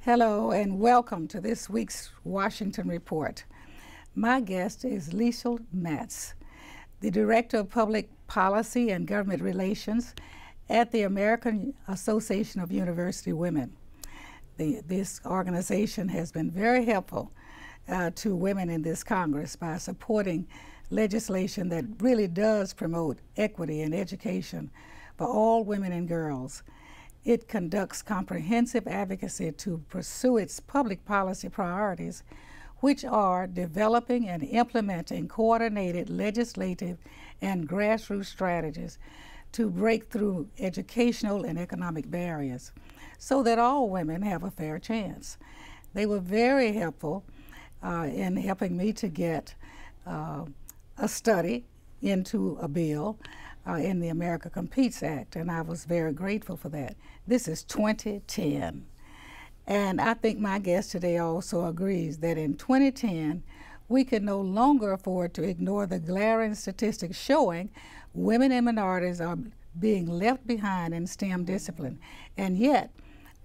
Hello and welcome to this week's Washington Report. My guest is Lisa Maatz, the Director of Public Policy and Government Relations at the American Association of University Women. This organization has been very helpful to women in this Congress by supporting legislation that really does promote equity in education for all women and girls. It conducts comprehensive advocacy to pursue its public policy priorities, which are developing and implementing coordinated legislative and grassroots strategies to break through educational and economic barriers so that all women have a fair chance. They were very helpful in helping me to get a study into a bill in the America Competes Act, and I was very grateful for that. This is 2010, and I think my guest today also agrees that in 2010, we can no longer afford to ignore the glaring statistics showing women and minorities are being left behind in STEM discipline, and yet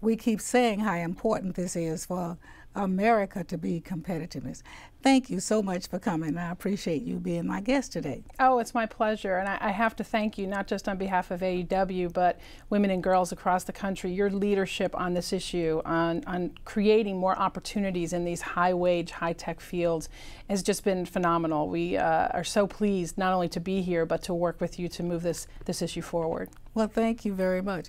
we keep saying how important this is for America to be competitiveness. Thank you so much for coming. I appreciate you being my guest today. Oh, it's my pleasure. And I have to thank you, not just on behalf of AAUW, but women and girls across the country. Your leadership on this issue, on creating more opportunities in these high-wage, high-tech fields has just been phenomenal. We are so pleased not only to be here, but to work with you to move this issue forward. Well, thank you very much.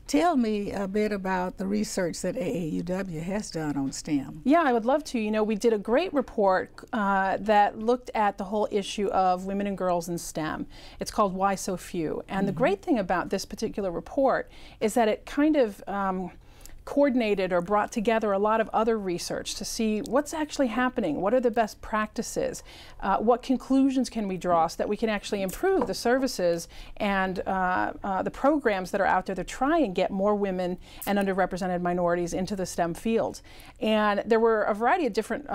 Tell me a bit about the research that AAUW has done on STEM. Yeah, I would love to. You know, we did a great report that looked at the whole issue of women and girls in STEM. It's called Why So Few. And the great thing about this particular report is that it kind of coordinated or brought together a lot of other research to see what's actually happening, what are the best practices, what conclusions can we draw so that we can actually improve the services and the programs that are out there to try and get more women and underrepresented minorities into the STEM fields. And there were a variety of different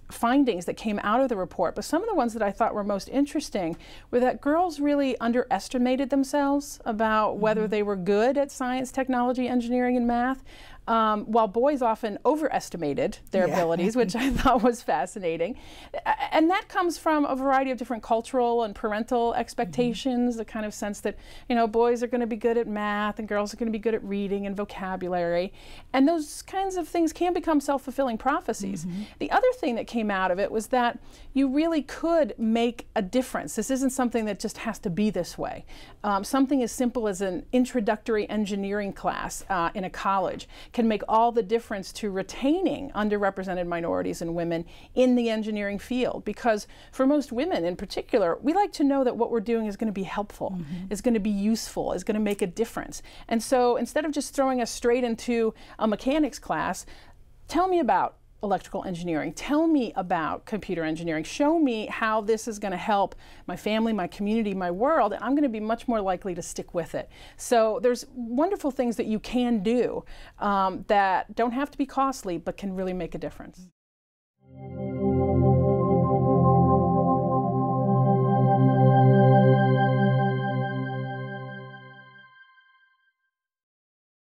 findings that came out of the report, but some of the ones that I thought were most interesting were that girls really underestimated themselves about whether they were good at science, technology, engineering, and math, while boys often overestimated their abilities, which I thought was fascinating. And that comes from a variety of different cultural and parental expectations, the kind of sense that, you know, boys are going to be good at math and girls are going to be good at reading and vocabulary. And those kinds of things can become self-fulfilling prophecies. The other thing that came out of it was that you really could make a difference. This isn't something that just has to be this way. Something as simple as an introductory engineering class in a college can make all the difference to retaining underrepresented minorities and women in the engineering field. Because for most women in particular, we like to know that what we're doing is going to be helpful, is going to be useful, is going to make a difference. And so instead of just throwing us straight into a mechanics class, tell me about electrical engineering. Tell me about computer engineering. Show me how this is going to help my family, my community, my world, and I'm going to be much more likely to stick with it. So there's wonderful things that you can do that don't have to be costly, but can really make a difference.